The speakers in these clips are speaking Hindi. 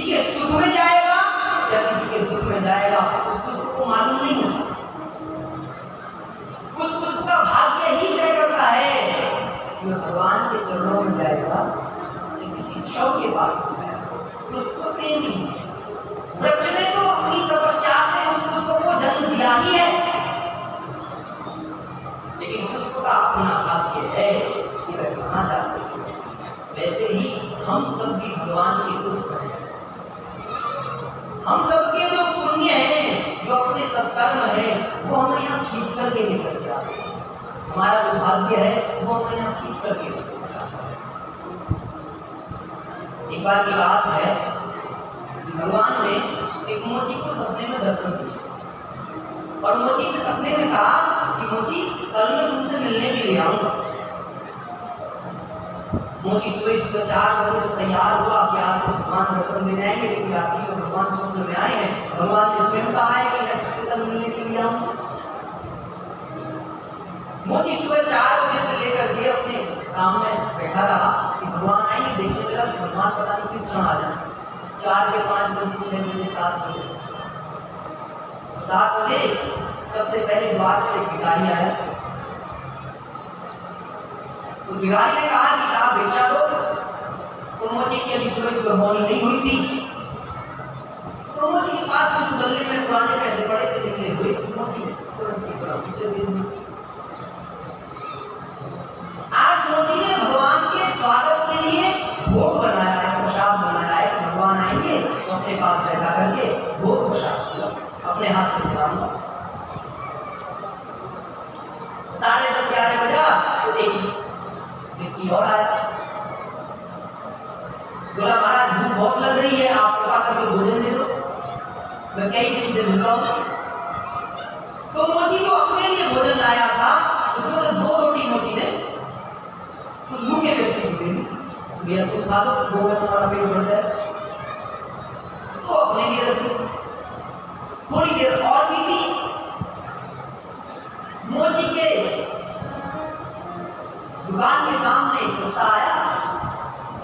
के सुख में जाएगा या किसी के दुख में जाएगा, उस पुष्प को मालूम नहीं है। उस पुष्प का भाग्य ही तय करता है कि वह भगवान के चरणों में जाएगा या किसी शव के पास में जाएगा। पुष्प से नहीं, वृक्ष ने तो अपनी तपस्या से उस पुष्प को जन्म दिया ही है, लेकिन पुष्प का अपना भाग्य है कि वह कहाँ जाता है। वैसे ही हम सब भी भगवान के पुष्प हैं। हम सबके जो पुण्य है, जो अपने सत्कर्म है, वो हमें यहाँ खींच करके लेकर के आते हैं। हमारा जो भाग्य है वो हमें यहाँ खींच करके लेकर के आता है। एक बार की बात है कि भगवान ने एक मोची को सपने में दर्शन दिया और मोची से सपने में कहा कि मोची, कल मैं तुमसे मिलने के लिए आऊंगा। मोची सुबह सुबह 4 बजे से तैयार हुआ कि आज तो भगवान दर्शन देने आएंगे, लेकिन रात्रि को भगवान स्वप्न में आए हैं। भगवान ने स्वयं कहा है कि मैं तुझसे कल मिलने के लिए आऊंगा। मोची सुबह 4 बजे से लेकर के अपने काम में बैठा रहा कि भगवान आएंगे। देखने लगा कि भगवान पता नहीं किस क्षण आ जाए। 4 के 5 बजे, 6 बजे, 7 बजे। 7 बजे सबसे पहले द्वार पर एक भिखारी आया। उस भिखारी ने कहा कि आप भिक्षा दो। तो मोची की अभी सुबह सुबह मौनी नहीं हुई थी, तो मोची के पास में गले में पुराने पैसे पड़े थे निकले हुए। मोची ने तुरंत दे दिए। आज मोची ने भगवान के स्वागत के लिए भोग बनाया है, प्रसाद बनाया है कि भगवान आएंगे तो अपने पास बैठा करके भोग प्रसाद अपने हाथ से खिलाऊंगा। 10:30-11 बजा तो एक व्यक्ति और आया। बोला, महाराज भूख बहुत लग रही है, आप कृपा करके भोजन दे दो, मैं कई दिन से भूखा हूं। तो मोची जो अपने लिए भोजन लाया था, उसमें से 2 रोटी मोची ने उस भूखे व्यक्ति को दे दी। भैया तुम खा लो, 2 में तुम्हारा पेट भर जाए। तो अपने लिए रख ली। थोड़ी देर और बीती। मोची के दुकान के सामने कुत्ता आया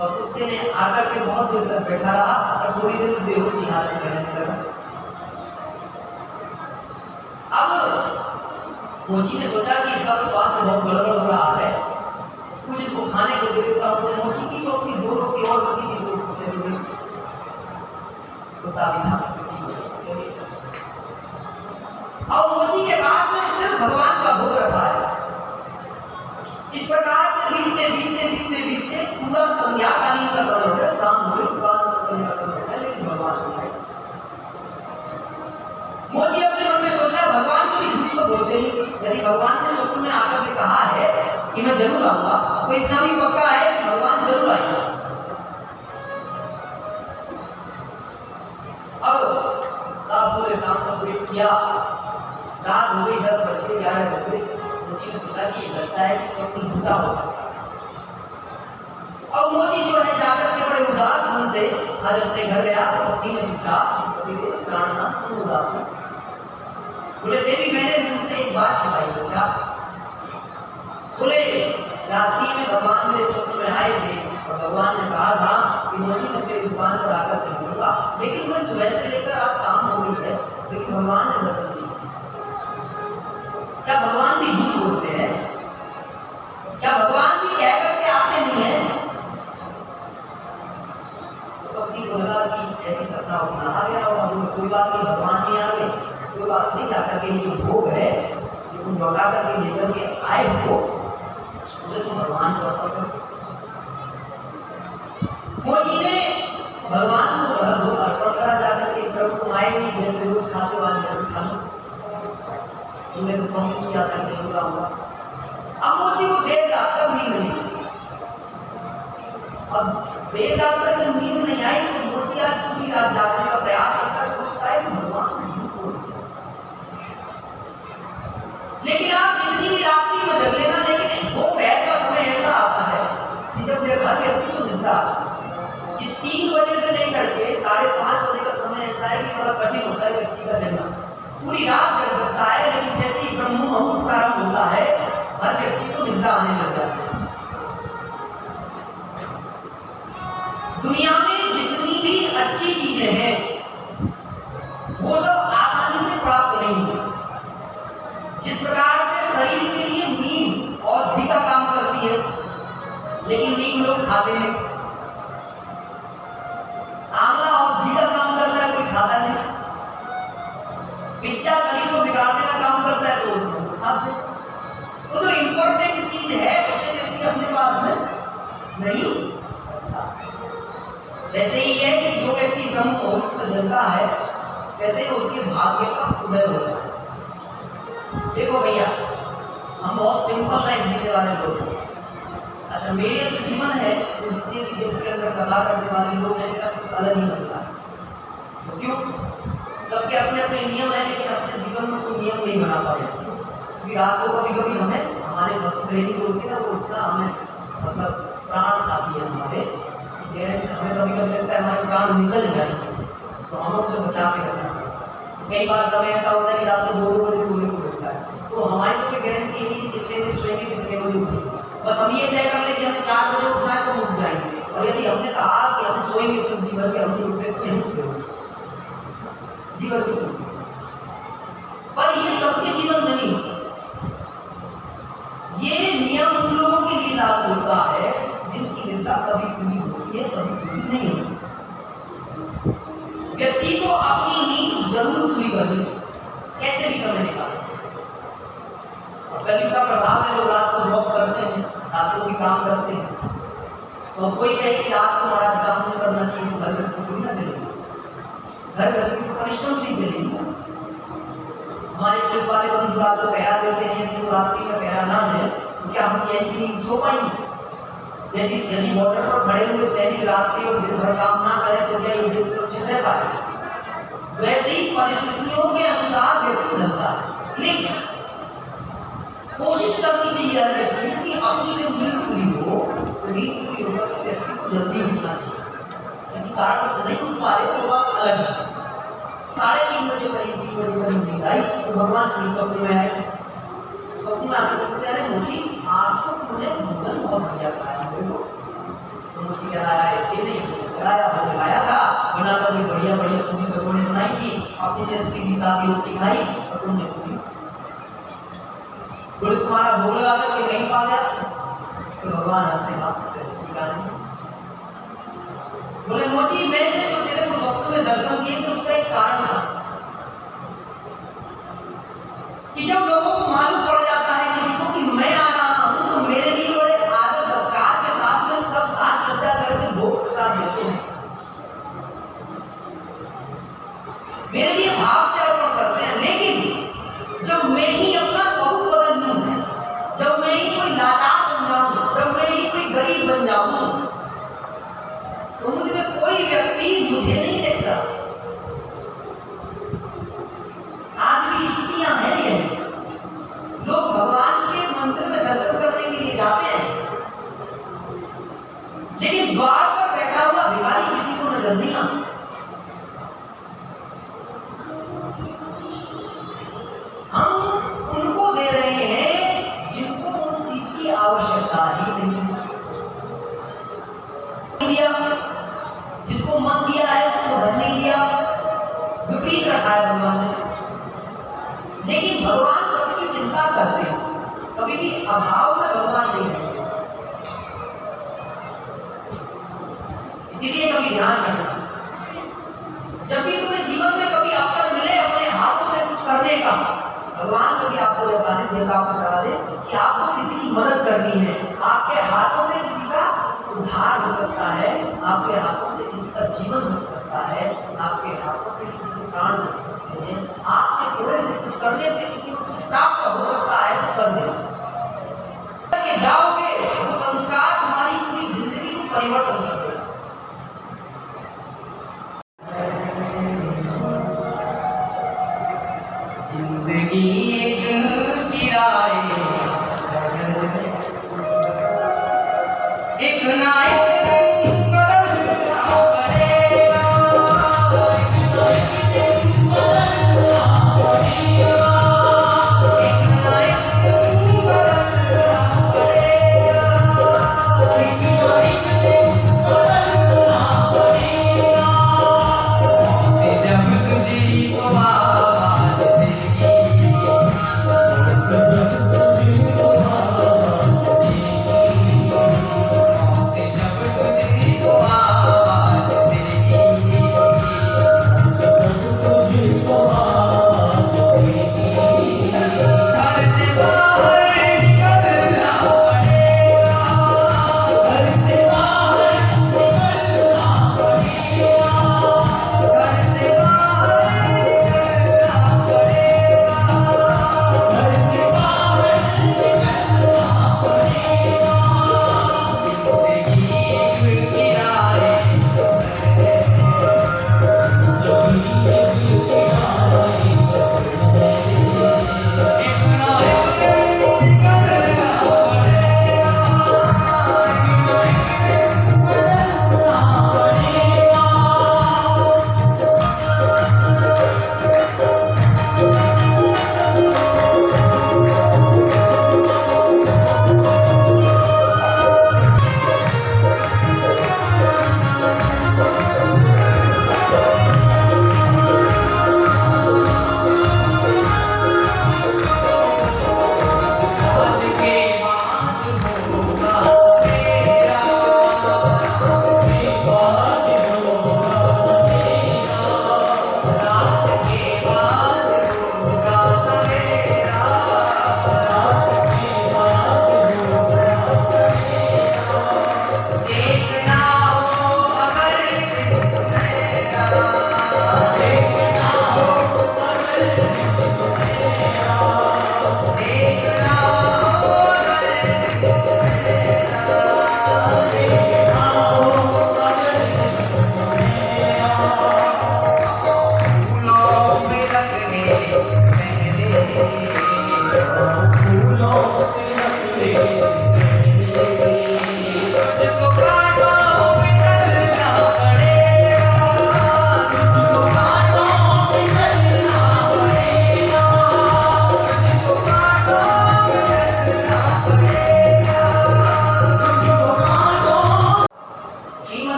और कुत्ते ने आकर के बहुत देर तक बैठा रहा और थोड़ी देर में बेहोशी हालत में रहने लगा। अब मोची ने सोचा कि इसका तो स्वास्थ्य बहुत गड़बड़ हो रहा है, कुछ इसको खाने को दे देता हूँ। तो मोची की जो अपनी 2 रोटी और बची थी, 2 कुत्ते को दी। कुत्ता भी था। और मोची के पास में सिर्फ भगवान का भोग रखा है। इस प्रकार से बीतते पूरा संध्याकालीन का समय हो गया, शाम हो गई, दुकान बंद करने का समय हो गया, लेकिन भगवान नहीं आए। मोची अपने मन में सोच रहा है, भगवान कभी झूठ तो बोलते नहीं। यदि भगवान ने स्वप्न में आकर के कहा है कि मैं जरूर आऊंगा, तो इतना भी पक्का है कि भगवान जरूर आएंगे। अब पूरे शाम तक वेट किया। रात हो गई, 10:11 बज गए। मोची ने सोचा कि लगता है कि स्वप्न झूठा हो सकता है। और मोची जो है जाकर के बड़े उदास मन से आज अपने घर गया। पत्नी ने पूछा, प्राणनाथ तुम उदास हो? बोले, देवी मैंने तुमसे एक बात छिपाई है। क्या? बोले, रात्रि में भगवान मेरे स्वप्न में आए थे और भगवान ने कहा था कि मोची मैं तेरी दुकान पर आकर के मिलूंगा, लेकिन मैं सुबह से लेकर आज शाम हो गई है, लेकिन भगवान ने दर्शन दिया। क्या भगवान भी झूठ बोलते हैं? क्या भगवान भी कह करके आते नहीं है? तो पत्नी को लगा कि ऐसी सपना उठना आ गया और हम कोई बात नहीं, भगवान नहीं आ गए, कोई बात नहीं, जाकर के ये भोग है जो तुम लौटा करके लेकर के आए हो, उसे तुम भगवान को अर्पण करो। मोची ने भगवान को वह भोग अर्पण करा जाकर के, प्रभु तुम आए नहीं, जैसे रोज खाते वाले जैसे खा लो, तुमने तो प्रॉमिस किया था कि जरूर आऊंगा। अब मोची को देर रात तक नींद नहीं आई। अब देर रात तक जब नींद नहीं आई तो मोची आज पूरी रात जागने का प्रयास करता है, सोचता है कि भगवान झूठ बोलते हैं। लेकिन आप जितनी भी रात्रि में जग लेना, लेकिन दोपहर का समय ऐसा आता है कि जब हर व्यक्ति को निद्रा आता है। 3 बजे से लेकर के 5:30 बजे का समय ऐसा है कि बड़ा कठिन होता है व्यक्ति का जगना। पूरी रात जग सकता है, लेकिन जैसे ही ब्रह्म मुहूर्त प्रारंभ होता है, हर व्यक्ति को निद्रा आने लग जाती है। दुनिया चीजें हैं वो सब आसानी से प्राप्त नहीं होती। जिस प्रकार से शरीर के लिए नीम औषधि का काम करती है, लेकिन नीम लोग खाते नहीं। आंवला औषधि का काम करता है, कोई खाता नहीं। पिज्जा शरीर को बिगाड़ने का काम करता है, तो उसको खाते हैं। तो जो इंपॉर्टेंट चीज है उसे व्यक्ति अपने पास में नहीं रखता। वैसे ही है कि जो व्यक्ति ब्रह्म मुहूर्त में जलता है, कहते हैं उसके भाग्य का उदय होता है। देखो भैया, हम बहुत सिंपल लाइफ जीने वाले लोग हैं। अच्छा, मेरे जो जीवन है, तो जितने भी देश के अंदर कला करने वाले लोग हैं, मेरा कुछ अलग ही मसला है। तो क्यों? सबके अपने अपने नियम है, लेकिन अपने जीवन में कोई नियम नहीं बना पाए। क्योंकि रात को कभी कभी हमें हमारे श्रेणी को उठे ना, वो उठना हमें मतलब प्राण आती है हमारे, हमें कभी कभी लगता है हमारे प्राण निकल जाएंगे, तो हमें उसे बचा के रखना चाहिए। कई बार समय ऐसा होता है कि रात को 2-2 बजे सोने को मिलता है, तो हमारी तो कोई गारंटी नहीं कितने बजे सोएंगे, कितने बजे उठेंगे। बस हम ये तय कर लें कि हमें 4 बजे उठना है तो उठ जाएंगे, और यदि हमने कहा कि हम सोएंगे तो जीवन में हम नहीं उठे तो नहीं सोएंगे, जीवन में सोएंगे। पर ये सबके जीवन में नहीं, ये नियम उन लोगों के लिए लागू होता है जिनकी निद्रा कभी पूरी होती है, कभी पूरी नहीं होती। व्यक्ति को अपनी नींद जरूर पूरी करनी चाहिए, कैसे भी समय निकालें। अब कल का प्रभाव है, लोग रात को जॉब करते हैं, रात को भी काम करते हैं, तो कोई कहे कि रात को हमारा काम नहीं करना चाहिए, तो घर गृहस्थी थोड़ी ना चलेगी। घर गृहस्थी तो परिश्रम से ही चलेगी। हमारे पुलिस वाले बंधु रात को पहरा देते हैं, कि वो रात्रि में पहरा ना दे तो क्या हम चैन की नींद सो पाएंगे? यदि बॉर्डर पर खड़े हुए सैनिक रात्रि और दिन भर काम ना करें तो क्या ये देश सुरक्षित रह पाएगा? वैसे ही परिस्थितियों के अनुसार व्यक्ति ढलता है, लेकिन कोशिश करनी चाहिए हर व्यक्ति कि अपनी जब नींद पूरी हो, तो नींद पूरी होकर तो व्यक्ति को जल्दी उठना चाहिए। किसी कारण से नहीं उठ पा रहे तो बात अलग है। 3:30 बजे करीब 3 बजे करीब नींद आई, तो भगवान के स्वप्न में आए। स्वप्न में आकर कहते हैं, अरे मोची, आज तो मुझे भोजन बहुत बढ़िया कराया मेरे को। तो मोची कह रहा है, ये नहीं कराया, वो खिलाया था, बनाकर ये बढ़िया बढ़िया पूरी कचौड़ी बनाई थी, अपनी ने सीधी सादी रोटी खाई और तुमने पूरी बोले तुम्हारा भोग लगा करके नहीं पा गया। तो भगवान हंसते बात बोले, मोची मैंने जो तेरे को स्वप्न में दर्शन दिए थे उसका एक कारण था कि जब लोगों को मालूम पड़ जाता है किसी को कि मैं आ रहा हूं, तो मेरे लिए बड़े आदर सत्कार के साथ में सब साज सज्जा करके भोग प्रसाद देते हैं, मेरे लिए भाव से अर्पण करते हैं। लेकिन जब मैं ही अपना स्वरूप बदल लूं, जब मैं ही कोई लाचार बन जाऊं, जब मैं ही कोई गरीब बन जाऊं, तो मुझ में कोई व्यक्ति मुझे नहीं देखता। आज भी स्थितियां हैं, ये लोग भगवान के मंदिर में दर्शन करने के लिए जाते हैं, लेकिन द्वार पर बैठा हुआ भिखारी किसी को नजर नहीं आता। हम उनको दे रहे हैं जिनको उन चीज की आवश्यकता ही नहीं दिया, जिसको मन दिया है उसको धन नहीं दिया, विपरीत रखा है भगवान ने। लेकिन भगवान सबकी चिंता करते हैं, कभी भी अभाव में भगवान नहीं रहते। इसीलिए कभी ध्यान रखना, जब भी तुम्हें जीवन में कभी अवसर मिले अपने हाथों से कुछ करने का, भगवान कभी आपको ऐसा नहीं प्राप्त करा दे कि आपको किसी की मदद करनी है। आपके हाथों से किसी का उद्धार हो सकता है, आपके हाथों से किसी का जीवन बच सकता है, आपके हाथों से किसी के प्राण बच सकते हैं। आपके थोड़े से कुछ करने से किसी को कुछ प्राप्त हो सकता है, तो कर देना। जाओगे वो संस्कार तुम्हारी पूरी जिंदगी को परिवर्तन कर देगा। जिंदगी एक किराए एक नायक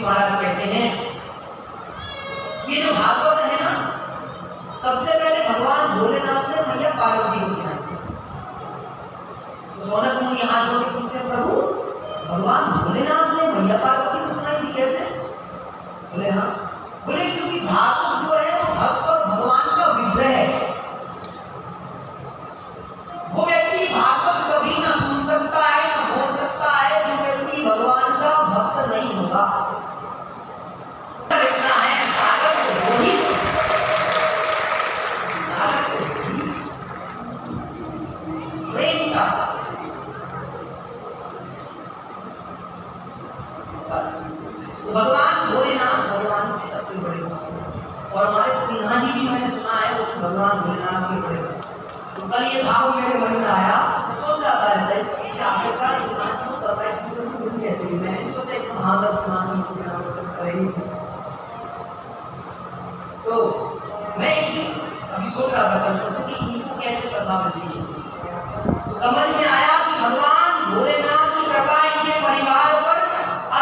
महाराज कहते हैं ये जो भागवत है ना, सबसे पहले भगवान भोलेनाथ ने मैया पार्वती को सुनाई। तो सौनक मुनि हाथ जोड़ के पूछते, प्रभु भगवान भोलेनाथ ने मैया पार्वती को सुनाई थी कैसे? बोले हाँ, बोले क्योंकि भागवत जो है वो भक्त और भगवान का विग्रह है। वो व्यक्ति भागवत कभी ना सुन सकता है ना बोल सकता है जो व्यक्ति भगवान का भक्त नहीं होगा। इतना है सागर को वो ही प्रेम का तो भगवान भोलेनाथ भगवान के सबसे बड़े और हमारे सिन्हा जी भी मैंने सुना है वो भगवान भोलेनाथ के बड़े। तो कल ये भाव मेरे मन में आया, सोच रहा था ऐसे कि आखिरकार सिन्हा जी को पता है कि कैसे भी मैंने सोचा एक महागर करेंगे। तो मैं एक दिन अभी सोच रहा था कल कि इनको कैसे पता मिलती है, तो समझ में आया कि भगवान भोलेनाथ की कृपा इनके परिवार पर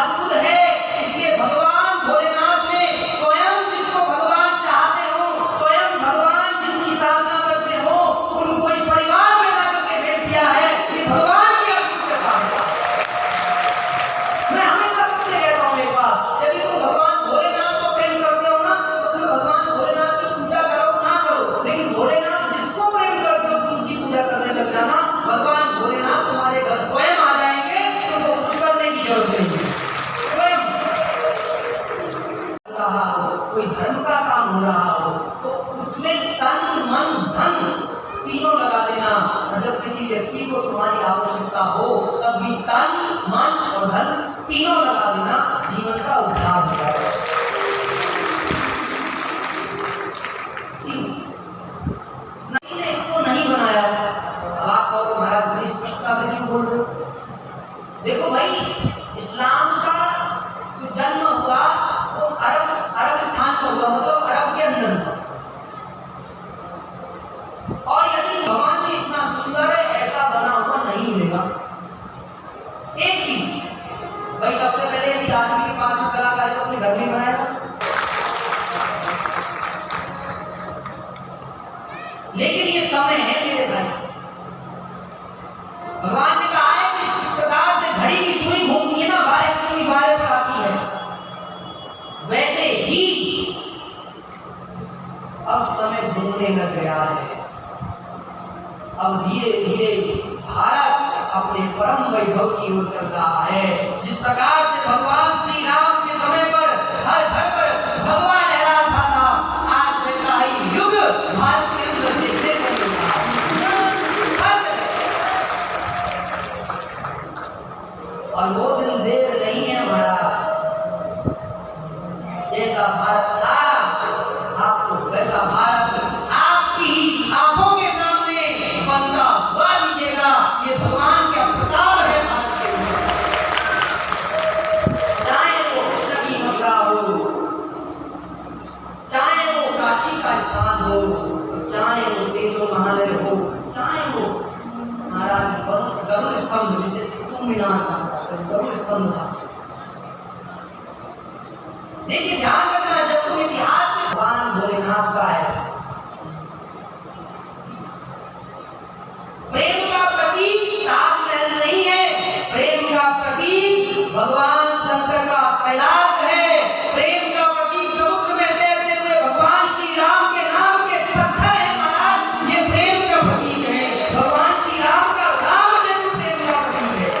अद्भुत है। इसलिए भगवान भोलेनाथ ने स्वयं जिसको भगवान चाहते हो, स्वयं भगवान जिनकी साधना करते हो, उनको इस परिवार में ला करके भेज दिया है। ये भगवान की अद्भुत कृपा है। मैं हमेशा सबसे कहता हूँ एक बात, यदि तुम भगवान भोलेनाथ को प्रेम करते हो ना, तो तुम भगवान भोलेनाथ की पूजा करो ना करो, लेकिन भोलेनाथ जिसको प्रेम करते हो तुम उसकी पूजा करने लग जाना। भगवान भोलेनाथ तुम्हारे घर स्वयं आ जाएंगे, तुमको कुछ करने की जरूरत नहीं है। कोई धर्म का काम हो रहा हो तो उसमें तन मन धन तीनों लगा देना। और जब किसी व्यक्ति को तुम्हारी आवश्यकता हो तब भी तन मन और धन तीनों लगा देना, जीवन का उद्धार हो जाएगा। नहीं ने इसको नहीं बनाया। अब आप कहो तो महाराज बड़ी स्पष्टता से क्यों बोल रहे हो? देखो भाई, इस्लाम का जो जन्म हुआ वो अरब स्थान पर हुआ, मतलब अरब के अंदर हुआ। और यदि भगवान ने इतना सुंदर है ऐसा बना हुआ नहीं मिलेगा। एक ही भाई, सबसे पहले यदि आदमी के पास में कलाकार है तो अपने घर में बनाएगा, लेकिन ये समय है मेरे भाई, भगवान ने कहा है कि जिस प्रकार से घड़ी की सुई घूमती है ना, बारे की सुई बारे पर आती है, वैसे ही अब समय घूमने लग गया है। अब धीरे धीरे भारत अपने परम वैभव की ओर चल रहा है। जिस प्रकार से भगवान श्री राम के समय पर हर घर पर भगवा लहरा रहा था, आज वैसा ही युग भारत के अंदर देखने को मिल रहा है। और वो दिन देर नहीं है महाराज। जैसा भारत था आपको वैसा भारत आपकी ही आंखों के सामने बनता हुआ दीजिएगा। ये भगवान का प्रताप है भारत के ऊपर। चाहे वो कृष्ण की मथुरा हो, चाहे वो काशी का स्थान हो, चाहे वो तेजो महालय हो, चाहे वो महाराज गरुड़ स्तंभ जिसे कुतुब मीनार था, गरुड़ स्तंभ था। देखिए ध्यान रखना, जब तुम इतिहास में भगवान भोलेनाथ का है, प्रेम का प्रतीक ताजमहल नहीं है, प्रेम का प्रतीक भगवान शंकर का कैलाश है, प्रेम का प्रतीक समुद्र में तैरते हुए भगवान श्री राम के नाम के पत्थर है महाराज। ये प्रेम का प्रतीक है, भगवान श्री राम का राम से जो प्रेम का प्रतीक है।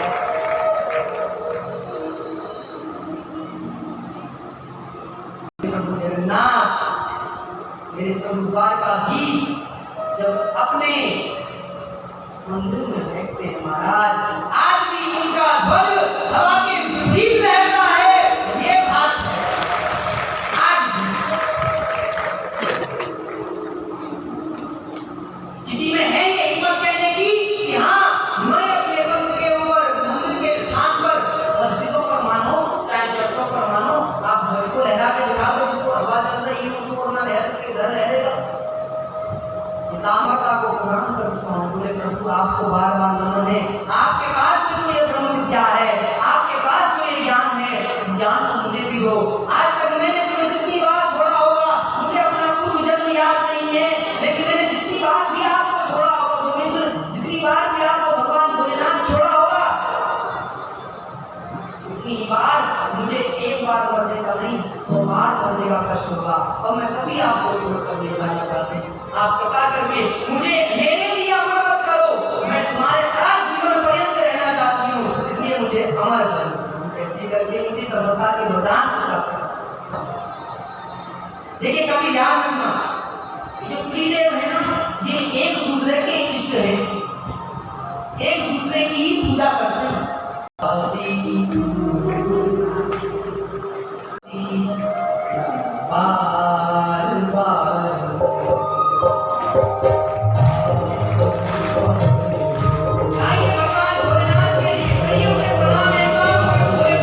इतनी बार मुझे एक बार मरने का नहीं 100 बार मरने का कष्ट होगा और मैं कभी आपको छोड़कर नहीं जाना चाहती। आप कृपा करके मुझे मेरे लिए अमर मत करो, मैं तुम्हारे साथ जीवन पर्यंत रहना चाहती हूँ, इसलिए मुझे अमर करो। ऐसे करके मुझे समर्था के वरदान प्राप्त। देखिए कभी ध्यान रखना, जो त्रिदेव है ना, ये एक दूसरे के इष्ट है, एक दूसरे की पूजा करते हैं। बार बार आइए भगवान भोलेनाथ के लिए करिए उन्हें प्रणाम। एक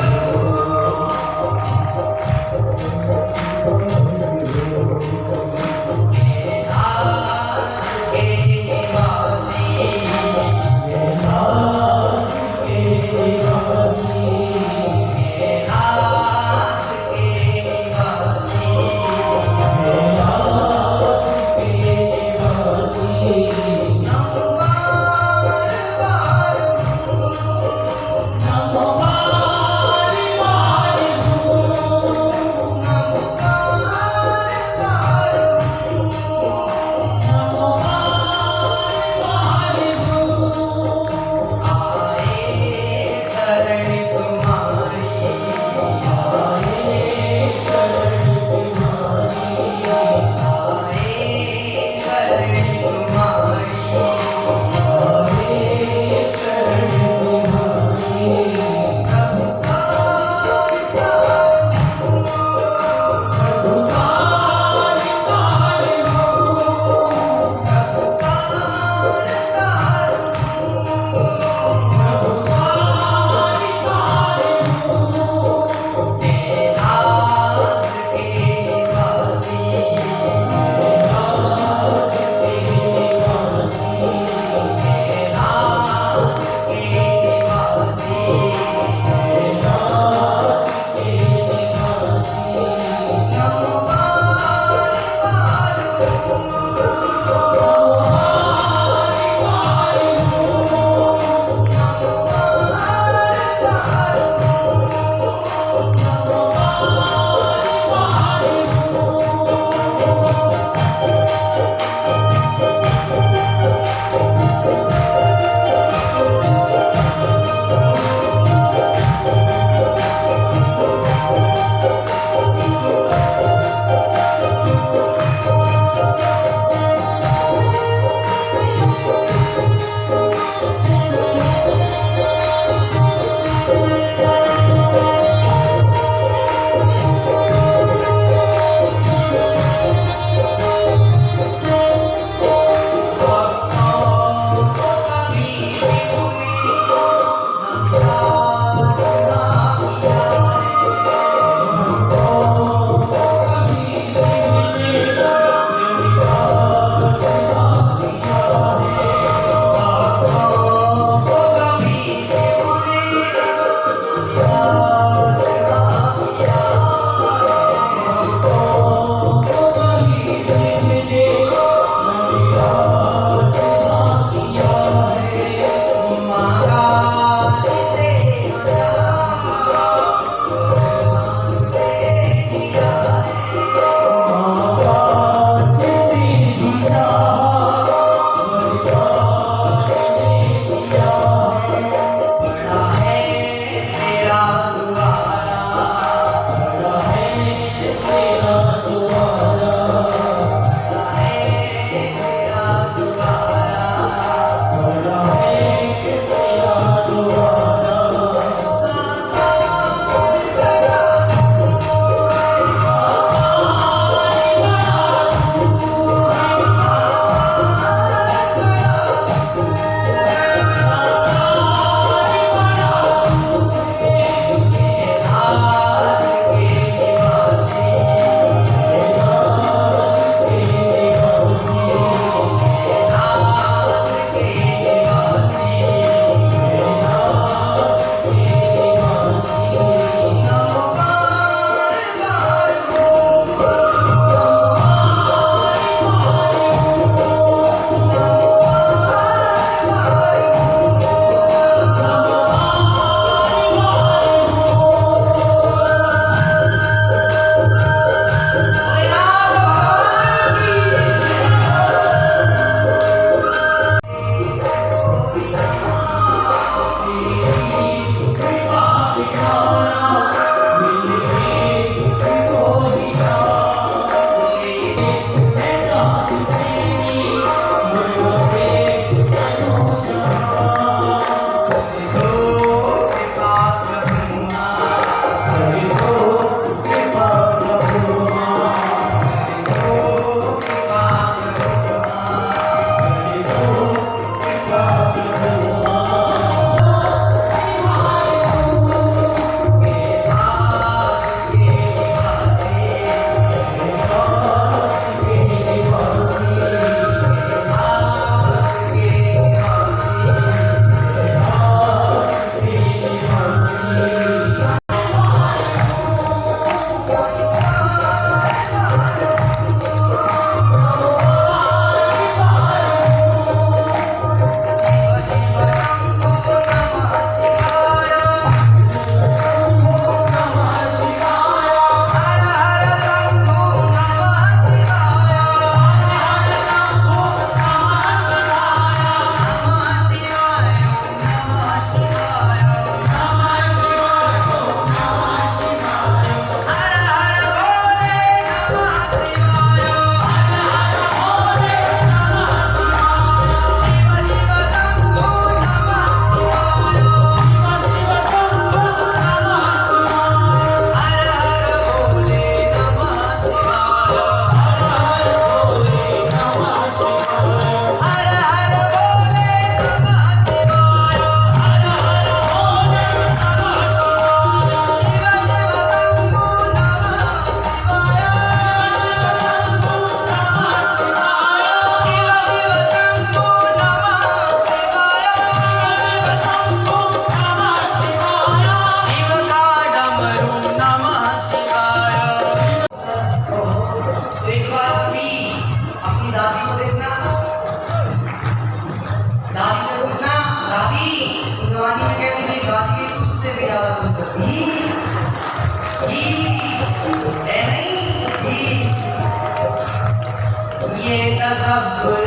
ये तसव्वुर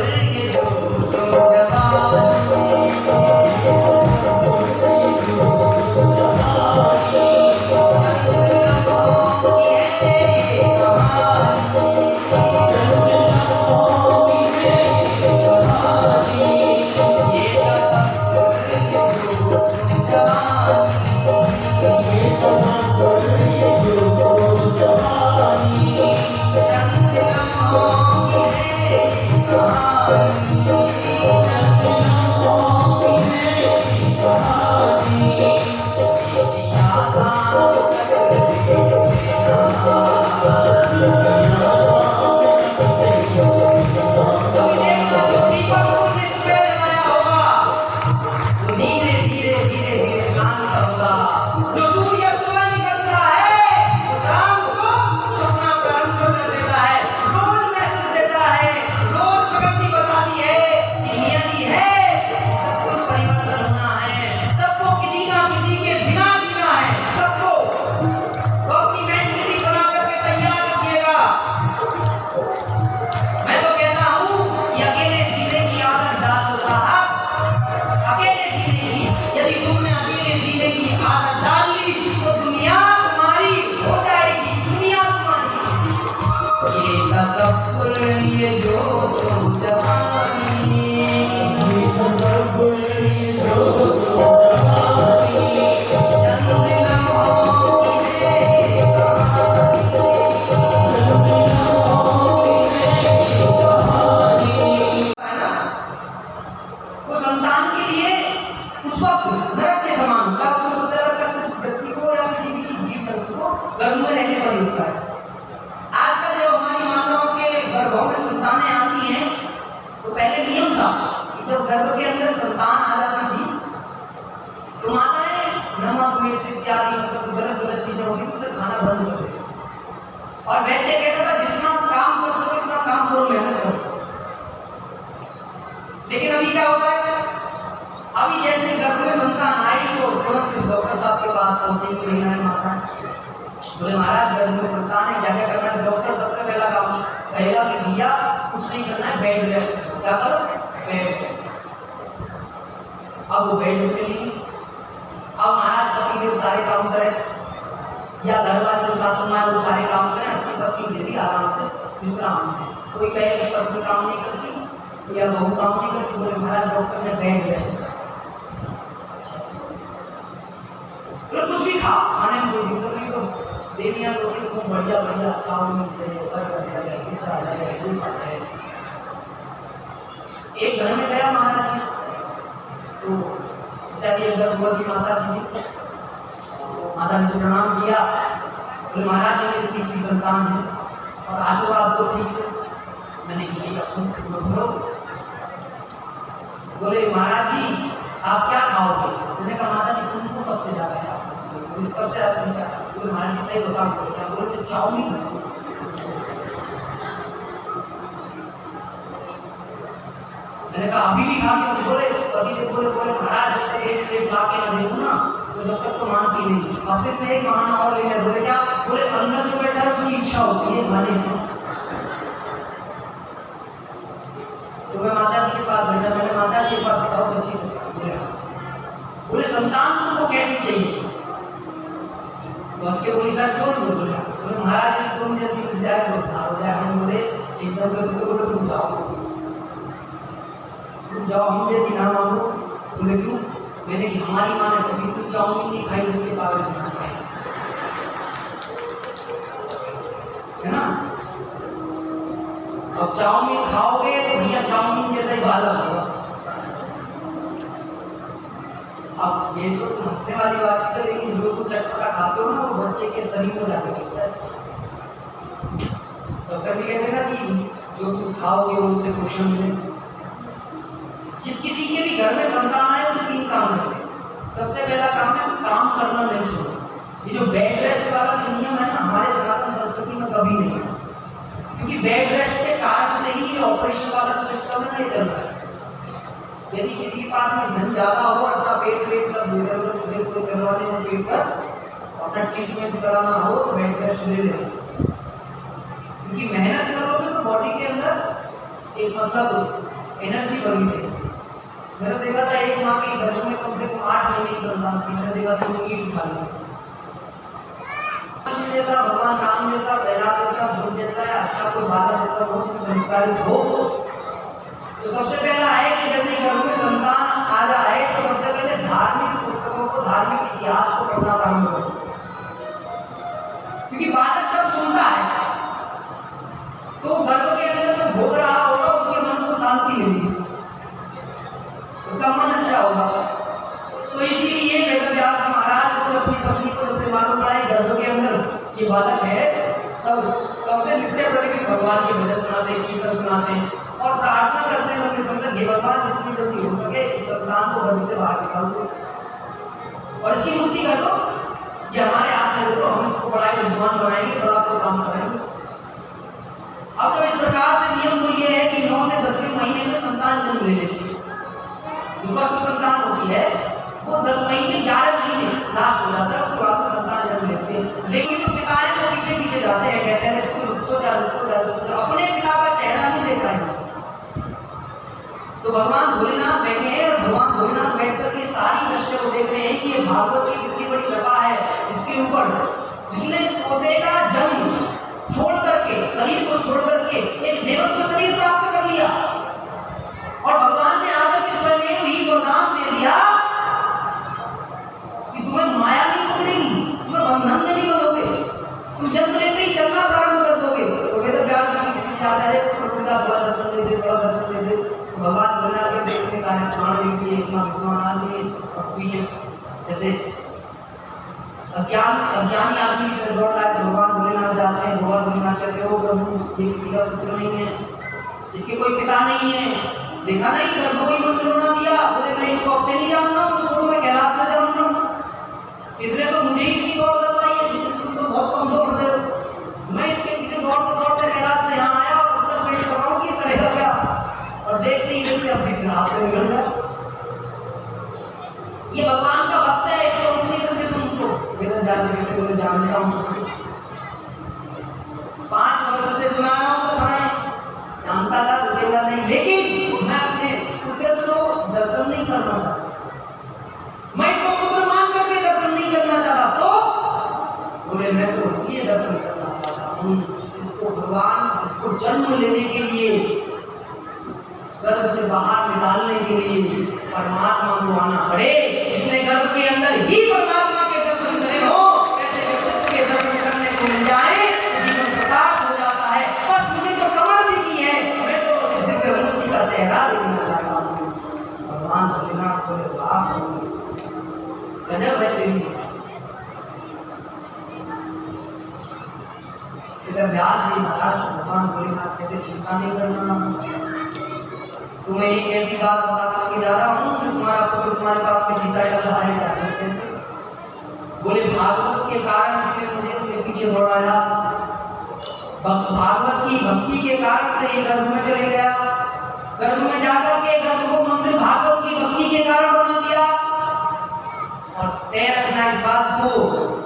ये जो जवानी बोले महाराज गर्भ में संतान है, क्या क्या करना है? डॉक्टर सबसे पहला काम कहेगा कि भैया कुछ नहीं करना है, बेड रेस्ट। क्या करो? Bed rest. अब वो बेड में चली। अब महाराज पति देव सारे काम करें या घर वाले जो सासू माँ वो सारे काम करें, अपनी पत्नी देवी आराम से विश्राम है। कोई कहे कि पत्नी काम नहीं करती या बहू काम नहीं करती, बोले महाराज डॉक्टर ने बेड रेस्ट करा। कुछ भी खा, खाने में कोई दिक्कत नहीं। तो देवियाँ तो खूब बढ़िया बढ़िया चावल मिलते हैं, एक घर में गया महाराज तो बेचारी गर्भवती माता थी, माता ने तो प्रणाम किया। बोले महाराज मेरी तीसरी संतान है और आशीर्वाद दो ठीक से। मैंने कहा बोलो। बोले महाराज जी आप क्या खाओगे? मैंने कहा माता जी तुमको सबसे ज्यादा क्या सबसे ज्यादा? बोले महाराज जी सही बताओ। बोले तो चाउमीन। मैंने कहा अभी भी खा के? बोले पति जी बोले महाराज जब तक एक प्लेट ला के ना देखूं ना तो जब तक तो मानती नहीं। अब फिर एक बहाना और ले लिया। बोले क्या? बोले अंदर जो बैठा है उसकी इच्छा होती है खाने की। तो मैं माता जी के पास बैठा। मैंने माता जी के पास बताओ सच्ची सच्ची। बोले संतान तुमको कैसी चाहिए? तो उसके बोली सर बोल दो। बोले महाराज जी तुम जैसी मिल जाए तो हो जाए। हम बोले एकदम से बोले तुम जाओ हम जैसी ना मांगो। बोले क्यों? मैंने कि हमारी माँ ने कभी कोई चाउमीन नहीं खाई जिसके कारण से ना खाई, है ना? अब चाउमीन खाओगे तो भैया चाउमीन जैसा ही बालक होगा। अब ये तो तुम हंसने वाली बात है, लेकिन जो तुम चटपटा खाते हो ना वो बच्चे के शरीर में जाकर लगता है। डॉक्टर भी कहते हैं ना कि जो तुम खाओगे वो उसे पोषण मिले। जिस किसी के भी घर में संतान आए उसे 3 काम करने। सबसे पहला काम है काम करना नहीं छोड़ना। ये जो बेड रेस्ट वाला नियम है ना हमारे सनातन संस्कृति में कभी नहीं है, क्योंकि बेड रेस्ट के कारण से ही ऑपरेशन वाला सिस्टम है ये चल रहा है। यदि किसी के पास में धन ज्यादा हो, अपना पेट सब इधर उधर करवाने में पेट पर अपना ट्रीटमेंट कराना हो तो बेड रेस्ट ले लेना, क्योंकि मेहनत करोगे तो बॉडी के अंदर एक मतलब एनर्जी बनी रहेगी। मैंने देखा था एक माँ के गर्भ में कम से कम 8 महीने की संतान थी, मैंने देखा था वो ईट उठा ली। कृष्ण जैसा, भगवान राम जैसा, प्रहलाद जैसा, ध्रुव जैसा या अच्छा कोई बालक जैसा हो जिससे संस्कारित हो, तो सबसे पहला है कि जैसे गर्भ में संतान आ जाए तो सबसे पहले धार्मिक पुस्तकों को, धार्मिक इतिहास को पढ़ना प्रारंभ करो, क्योंकि बालक सब सुनता है तो गर्भ के अंदर जो भोग रहा होगा उसके मन को शांति मिलेगी, उसका मन अच्छा होगा। तो इसीलिए वेदव्यास महाराज को अपनी पत्नी को जब से मालूम पड़ा गर्भ के अंदर ये बालक है, तब से नित्य प्रति भगवान के भजन सुनाते, कीर्तन सुनाते और प्रार्थना करते हैं लंबे समय तक, हे भगवान जितनी जल्दी हो सके इस संतान को गर्भ से बाहर निकाल दो और इसकी मुक्ति कर दो, ये हमारे हाथ में दे दो, हम इसको बड़ा विद्वान बनाएंगे, बड़ा आपको काम कराएंगे। अब जब इस प्रकार से नियम तो ये है कि 9 से 10वें महीने में संतान जन्म ले लेती है, जो संतान होती है वो 10 महीने 11 महीने लास्ट हो जाता है, उसके बाद संतान जन्म लेते हैं। लेकिन जो पिता है वो पीछे पीछे जाते हैं, कहते हैं रुको जा, अपने पिता का चेहरा नहीं देखा है। तो भगवान भोलेनाथ बैठे हैं और भगवान भोलेनाथ बैठ करके सारी दृश्य को देख रहे हैं कि ये भागवत की कितनी बड़ी कृपा है इसके ऊपर, जिसने पौधे का जन्म छोड़ करके, शरीर को छोड़ करके एक देवत्व शरीर प्राप्त कर लिया और भगवान ने आकर के स्वयं ही वरदान दे दिया कि तुम्हें माया नहीं पकड़ेगी, तुम्हें बंधन में नहीं बंधोगे, तुम जन्म लेते ही चलना प्रारंभ कर दोगे। तो वेदव्यास थोड़ा दर्शन दे दे, थोड़ा दर्शन दे दे, भगवान भोलेनाथ के देखने सारे पुराण लिख दिए, इतना विद्वान आदमी और पीछे जैसे अज्ञानी आदमी दौड़ रहा है तो भगवान भोलेनाथ जाते हैं, भगवान भोलेनाथ कहते हो प्रभु ये किसी का पुत्र नहीं है, इसके कोई पिता नहीं है, देखा नहीं गर्भ को ही मंत्र बना दिया, बोले मैं इसको अब से नहीं जानता हूँ, छोड़ो मैं कैलाश में जाऊँ ना, इसने तो मुझे ही इतनी दौड़ लगवाई है, तुम तो बहुत कम दौड़ रहे हो, मैं इसके पीछे दौड़ते कैलाश से यहाँ आया और तब वेट कर रहा हूँ कि करेगा क्या, और देखते ही देखते अपने ग्राफ से निकल गया। ये भगवान का भक्त है, इसको नहीं समझे तुमको, वेदन जाते बोले जानता हूँ, 5 वर्ष से सुना रहा हूँ तो जानता था रुकेगा नहीं, लेकिन मैं अपने पुत्र को दर्शन नहीं करना चाहता, मैं इसको पुत्र मान करके दर्शन नहीं करना चाहता, तो बोले मैं तो इसलिए दर्शन करना चाहता हूँ, इसको भगवान इसको जन्म लेने के लिए, गर्भ से बाहर निकालने के लिए परमात्मा को आना पड़े, इसने गर्भ के अंदर ही परमात्मा के दर्शन करे हो, ऐसे व्यक्तित्व के दर्शन करने को मिल जाए जीवन प्रकाश हो जाता है। बस मुझे तो कमर भी की है, मैं तो इस दिव्य मूर्ति का चेहरा देखना चाहता हूँ। भगवान भोलेनाथ बोले वाह गजब है तेरी। व्यास जी महाराज भगवान भोलेनाथ कहते चिंता नहीं करना, तुम्हें एक ऐसी बात बता करके जा रहा हूँ कि तुम्हारा पुत्र तुम्हारे पास में खींचा चल रहा है, क्या कैसे? बोले भागवत के कारण इसने मुझे पीछे दौड़ाया, भागवत की भक्ति के कारण से ये गर्भ में चले गया, गर्भ में जाकर के गर्भ को मंदिर भागवत की भक्ति के कारण बना दिया, और तय रखना इस बात को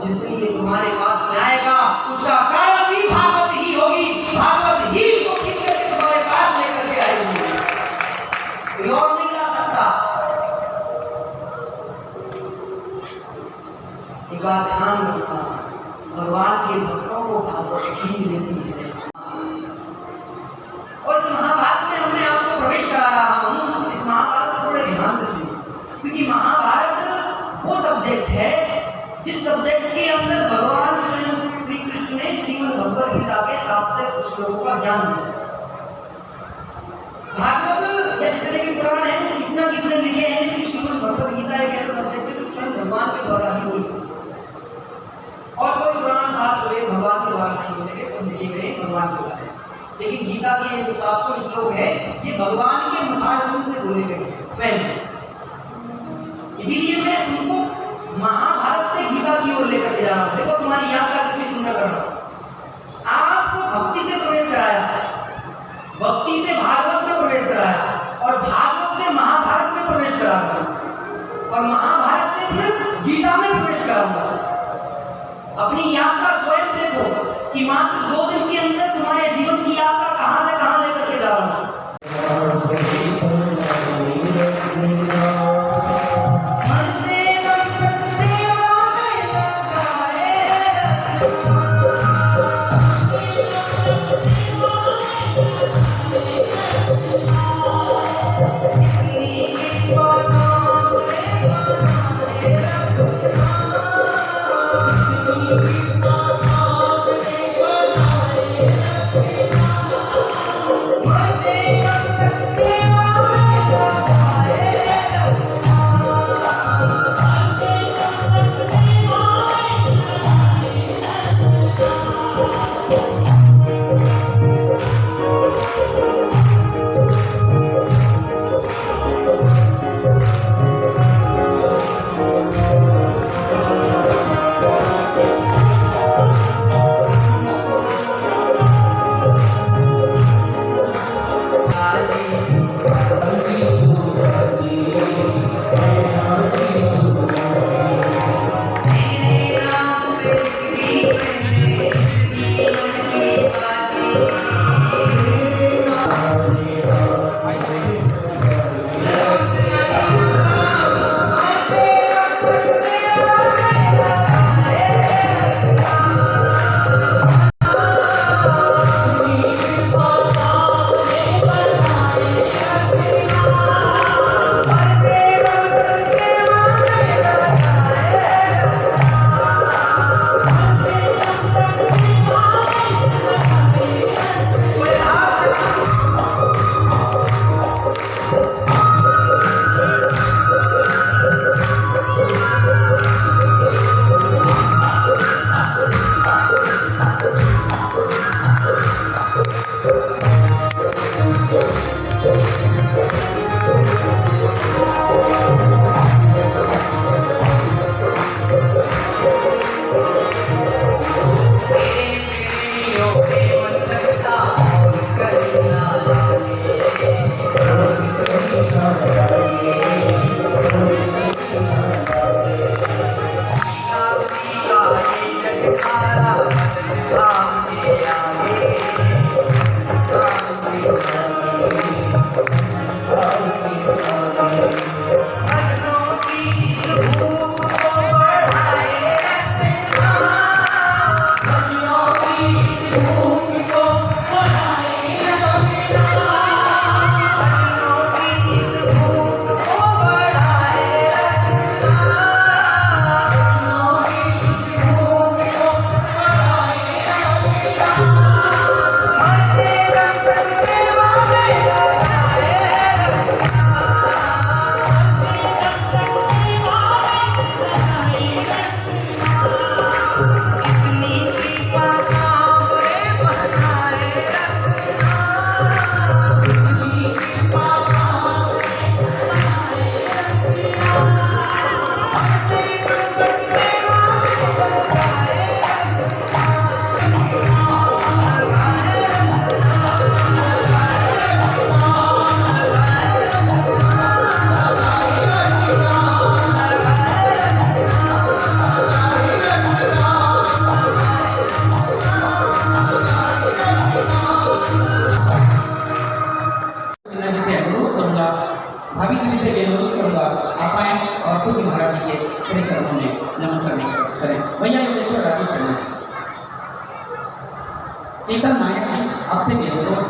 जिस दिन ये तुम्हारे पास में आएगा उसका कारण भी भागवत ही होगी, भागवत ही उसको खींच करके तुम्हारे पास लेकर के आएगी, कोई और नहीं ला सकता। एक बात ध्यान रखना, भगवान के भक्तों को भागवत खींच लेती है। और इस महाभारत में हमने आपको प्रवेश करा रहा हूँ, इस महाभारत को थोड़े ध्यान से सुनिए, क्योंकि महाभारत वो सब्जेक्ट है जिस सब्जेक्ट के अंदर भगवान स्वयं श्री कृष्ण ने श्रीमद् भगवद गीता के 7 से श्लोकों का ज्ञान दिया। भागवत या जितने भी पुराण हैं किसने लिखे हैं, लेकिन श्रीमद् भगवद गीता एक ऐसा सब्जेक्ट है जो स्वयं भगवान के द्वारा ही बोली, और कोई पुराण था तो वे भगवान के द्वारा नहीं बोले, सब लिखे गए भगवान के द्वारा, लेकिन गीता के जो 700 श्लोक है ये भगवान के मुखारबिंद से बोले गए स्वयं, इसीलिए मैं तुमको महाभारत से गीता की ओर लेकर के जा रहा हूँ। देखो तुम्हारी यात्रा कितनी सुंदर कर रहा हूँ, आपको भक्ति से प्रवेश कराया, भक्ति से भागवत में प्रवेश कराया, और भागवत से महाभारत में प्रवेश कराऊंगा, और महाभारत से फिर गीता में प्रवेश कराऊंगा। अपनी यात्रा स्वयं देखो कि मात्र 2 दिन के अंदर तुम्हारे जीवन की यात्रा कहां से कहां लेकर के जा रहा हूं। चेतन नायक जी आपसे भी अनुरोध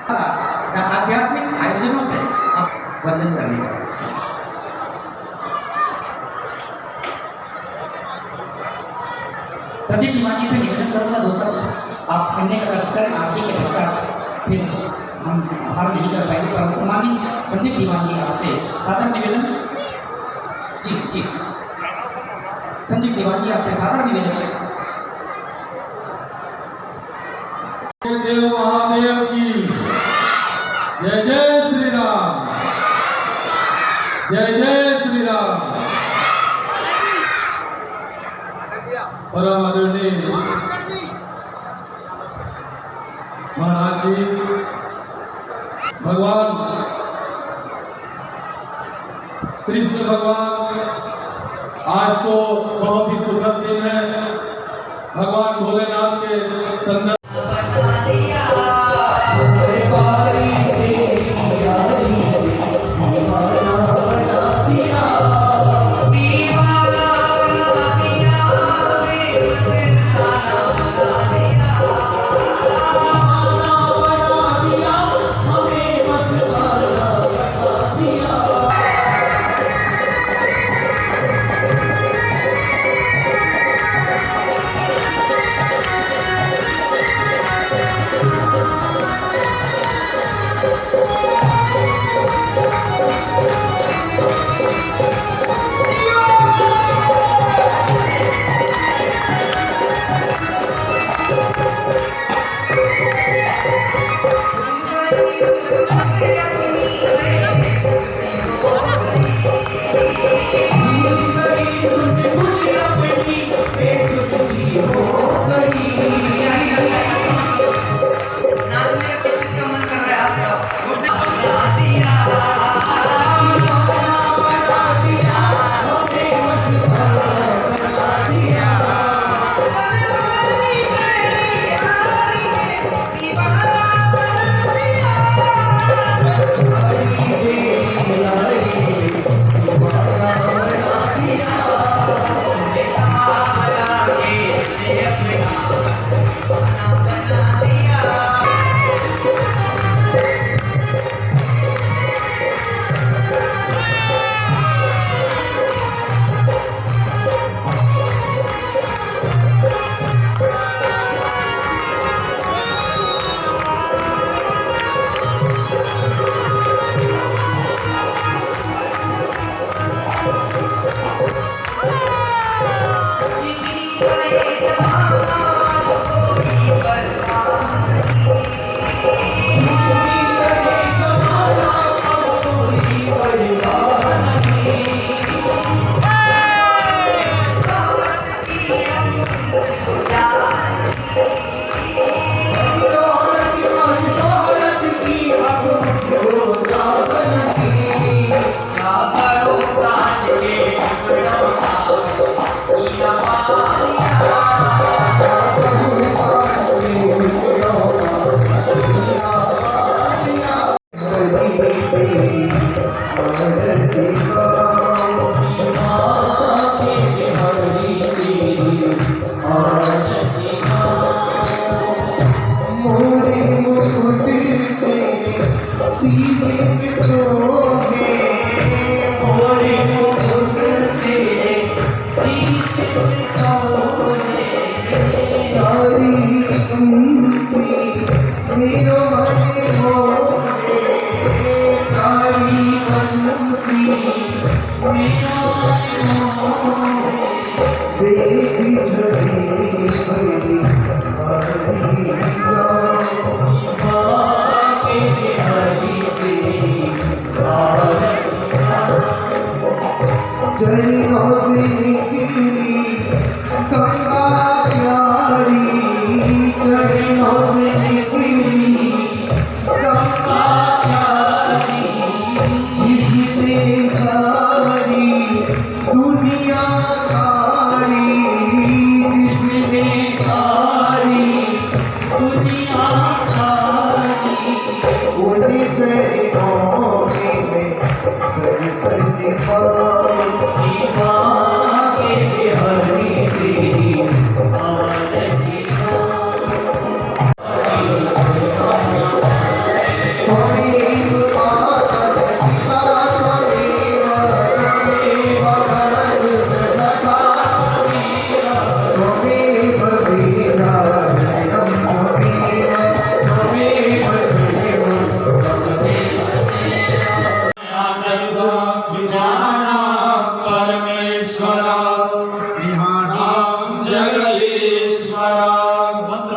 आध्यात्मिक आयोजनों से आप वंदन करने का सभी दीवानी से निवेदन करूंगा दोस्तों, आप करने का कष्ट करें। आगे के पश्चात फिर हम बाहर नहीं कर पाएंगे, पर सम्मानित संदीप दीवान जी आपसे सादर निवेदन। जी जी संदीप दीवान जी आपसे सादर निवेदन। देव महादेव की जय जय श्री राम, जय जय श्री राम। परम आदरणीय महाराज जी, भगवान कृष्ण भगवान आज तो बहुत ही सुखद दिन है। भगवान भोलेनाथ के संदर्भ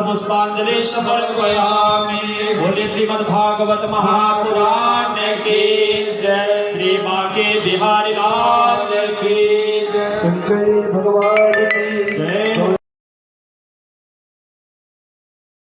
पुष्पांजलि समर्पयामि। बोले श्रीमद् भागवत महापुराण की जय। श्री बांके बिहारी लाल की जय। शंकर भगवान की जय।